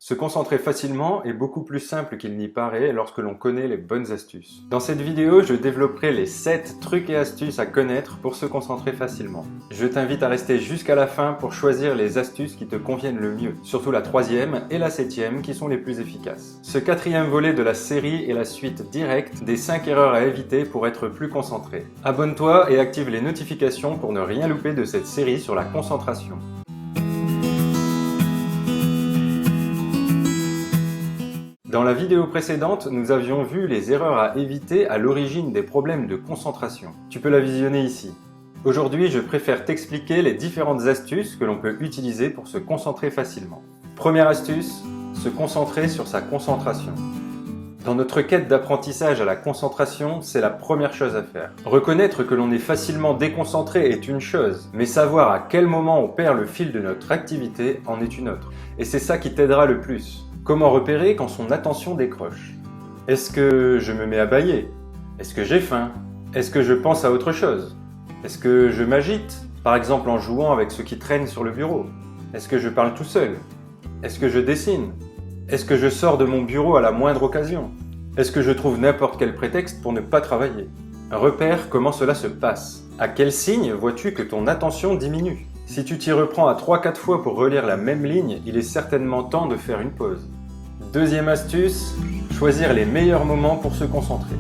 Se concentrer facilement est beaucoup plus simple qu'il n'y paraît lorsque l'on connaît les bonnes astuces. Dans cette vidéo, je développerai les 7 trucs et astuces à connaître pour se concentrer facilement. Je t'invite à rester jusqu'à la fin pour choisir les astuces qui te conviennent le mieux, surtout la 3e et la 7e qui sont les plus efficaces. Ce 4e volet de la série est la suite directe des 5 erreurs à éviter pour être plus concentré. Abonne-toi et active les notifications pour ne rien louper de cette série sur la concentration. Dans la vidéo précédente, nous avions vu les erreurs à éviter à l'origine des problèmes de concentration. Tu peux la visionner ici. Aujourd'hui, je préfère t'expliquer les différentes astuces que l'on peut utiliser pour se concentrer facilement. Première astuce, se concentrer sur sa concentration. Dans notre quête d'apprentissage à la concentration, c'est la première chose à faire. Reconnaître que l'on est facilement déconcentré est une chose, mais savoir à quel moment on perd le fil de notre activité en est une autre. Et c'est ça qui t'aidera le plus. Comment repérer quand son attention décroche? Est-ce que je me mets à bâiller? Est-ce que j'ai faim? Est-ce que je pense à autre chose? Est-ce que je m'agite, par exemple en jouant avec ce qui traîne sur le bureau? Est-ce que je parle tout seul? Est-ce que je dessine? Est-ce que je sors de mon bureau à la moindre occasion? Est-ce que je trouve n'importe quel prétexte pour ne pas travailler? Repère comment cela se passe. À quel signe vois-tu que ton attention diminue? Si tu t'y reprends à 3-4 fois pour relire la même ligne, il est certainement temps de faire une pause. Deuxième astuce, choisir les meilleurs moments pour se concentrer.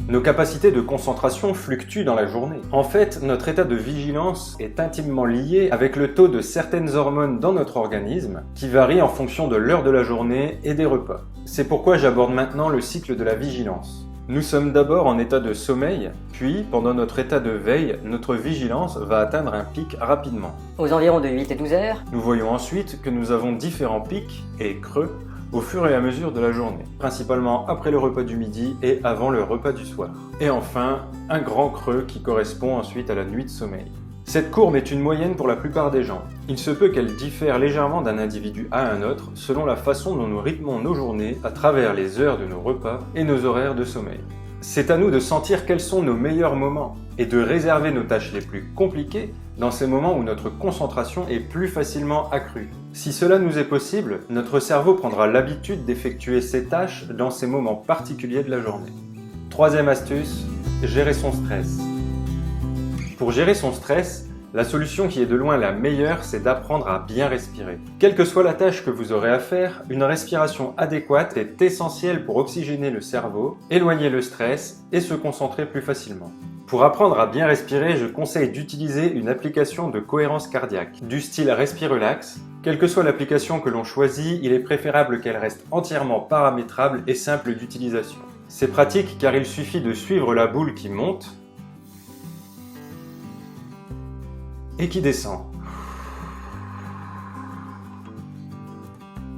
Nos capacités de concentration fluctuent dans la journée. En fait, notre état de vigilance est intimement lié avec le taux de certaines hormones dans notre organisme qui varient en fonction de l'heure de la journée et des repas. C'est pourquoi j'aborde maintenant le cycle de la vigilance. Nous sommes d'abord en état de sommeil, puis pendant notre état de veille, notre vigilance va atteindre un pic rapidement. Aux environs de 8 et 12 heures. Nous voyons ensuite que nous avons différents pics et creux au fur et à mesure de la journée, principalement après le repas du midi et avant le repas du soir. Et enfin, un grand creux qui correspond ensuite à la nuit de sommeil. Cette courbe est une moyenne pour la plupart des gens. Il se peut qu'elle diffère légèrement d'un individu à un autre selon la façon dont nous rythmons nos journées à travers les heures de nos repas et nos horaires de sommeil. C'est à nous de sentir quels sont nos meilleurs moments et de réserver nos tâches les plus compliquées dans ces moments où notre concentration est plus facilement accrue. Si cela nous est possible, notre cerveau prendra l'habitude d'effectuer ces tâches dans ces moments particuliers de la journée. Troisième astuce, gérer son stress. Pour gérer son stress, la solution qui est de loin la meilleure, c'est d'apprendre à bien respirer. Quelle que soit la tâche que vous aurez à faire, une respiration adéquate est essentielle pour oxygéner le cerveau, éloigner le stress et se concentrer plus facilement. Pour apprendre à bien respirer, je conseille d'utiliser une application de cohérence cardiaque, du style Respirelax. Quelle que soit l'application que l'on choisit, il est préférable qu'elle reste entièrement paramétrable et simple d'utilisation. C'est pratique car il suffit de suivre la boule qui monte et qui descend.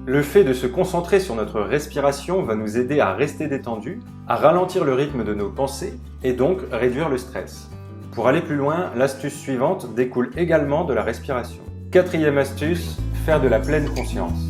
Le fait de se concentrer sur notre respiration va nous aider à rester détendu, à ralentir le rythme de nos pensées et donc réduire le stress. Pour aller plus loin, l'astuce suivante découle également de la respiration. Quatrième astuce, faire de la pleine conscience.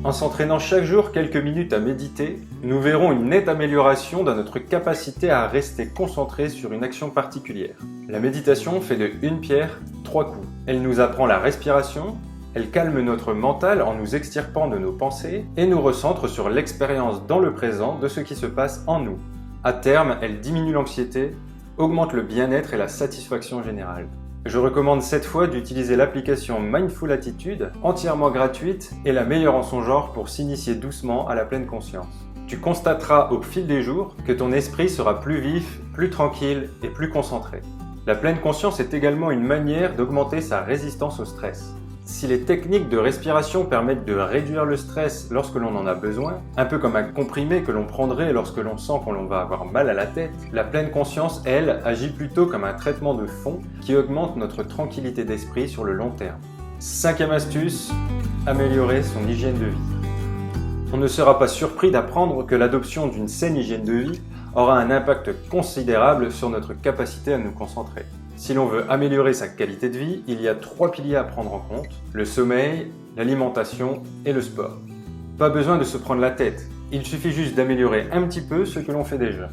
En s'entraînant chaque jour quelques minutes à méditer, nous verrons une nette amélioration dans notre capacité à rester concentré sur une action particulière. La méditation fait de une pierre 3 coups. Elle nous apprend la respiration, elle calme notre mental en nous extirpant de nos pensées et nous recentre sur l'expérience dans le présent de ce qui se passe en nous. À terme, elle diminue l'anxiété, augmente le bien-être et la satisfaction générale. Je recommande cette fois d'utiliser l'application Mindful Attitude, entièrement gratuite et la meilleure en son genre pour s'initier doucement à la pleine conscience. Tu constateras au fil des jours que ton esprit sera plus vif, plus tranquille et plus concentré. La pleine conscience est également une manière d'augmenter sa résistance au stress. Si les techniques de respiration permettent de réduire le stress lorsque l'on en a besoin, un peu comme un comprimé que l'on prendrait lorsque l'on sent qu'on va avoir mal à la tête, la pleine conscience, elle, agit plutôt comme un traitement de fond qui augmente notre tranquillité d'esprit sur le long terme. Cinquième astuce, améliorer son hygiène de vie. On ne sera pas surpris d'apprendre que l'adoption d'une saine hygiène de vie aura un impact considérable sur notre capacité à nous concentrer. Si l'on veut améliorer sa qualité de vie, il y a 3 piliers à prendre en compte: le sommeil, l'alimentation et le sport. Pas besoin de se prendre la tête, il suffit juste d'améliorer un petit peu ce que l'on fait déjà.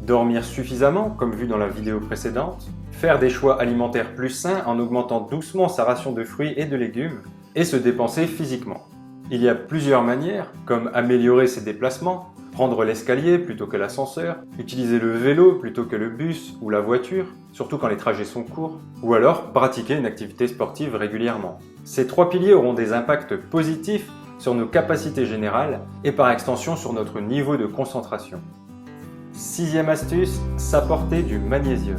Dormir suffisamment, comme vu dans la vidéo précédente, faire des choix alimentaires plus sains en augmentant doucement sa ration de fruits et de légumes, et se dépenser physiquement. Il y a plusieurs manières, comme améliorer ses déplacements, prendre l'escalier plutôt que l'ascenseur, utiliser le vélo plutôt que le bus ou la voiture, surtout quand les trajets sont courts, ou alors pratiquer une activité sportive régulièrement. Ces 3 piliers auront des impacts positifs sur nos capacités générales et par extension sur notre niveau de concentration. 6e astuce, s'apporter du magnésium.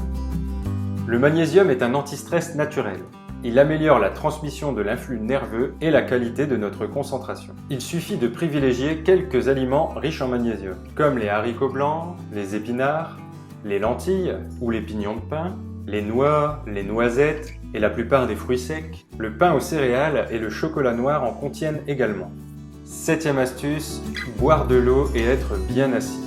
Le magnésium est un antistress naturel. Il améliore la transmission de l'influx nerveux et la qualité de notre concentration. Il suffit de privilégier quelques aliments riches en magnésium, comme les haricots blancs, les épinards, les lentilles ou les pignons de pain, les noix, les noisettes et la plupart des fruits secs. Le pain aux céréales et le chocolat noir en contiennent également. 7e astuce, boire de l'eau et être bien assis.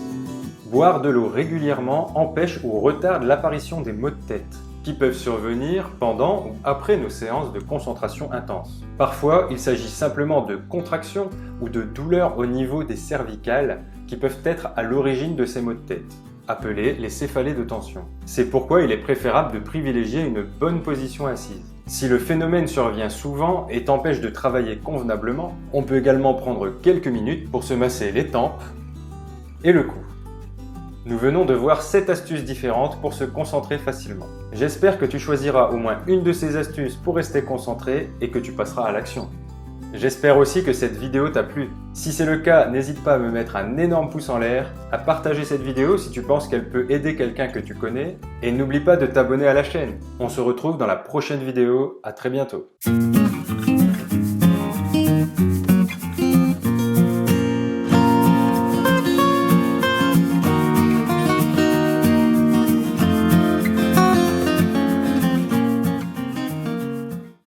Boire de l'eau régulièrement empêche ou retarde l'apparition des maux de tête, qui peuvent survenir pendant ou après nos séances de concentration intense. Parfois, il s'agit simplement de contractions ou de douleurs au niveau des cervicales qui peuvent être à l'origine de ces maux de tête, appelés les céphalées de tension. C'est pourquoi il est préférable de privilégier une bonne position assise. Si le phénomène survient souvent et t'empêche de travailler convenablement, on peut également prendre quelques minutes pour se masser les tempes et le cou. Nous venons de voir 7 astuces différentes pour se concentrer facilement. J'espère que tu choisiras au moins une de ces astuces pour rester concentré et que tu passeras à l'action. J'espère aussi que cette vidéo t'a plu. Si c'est le cas, n'hésite pas à me mettre un énorme pouce en l'air, à partager cette vidéo si tu penses qu'elle peut aider quelqu'un que tu connais, et n'oublie pas de t'abonner à la chaîne. On se retrouve dans la prochaine vidéo, à très bientôt.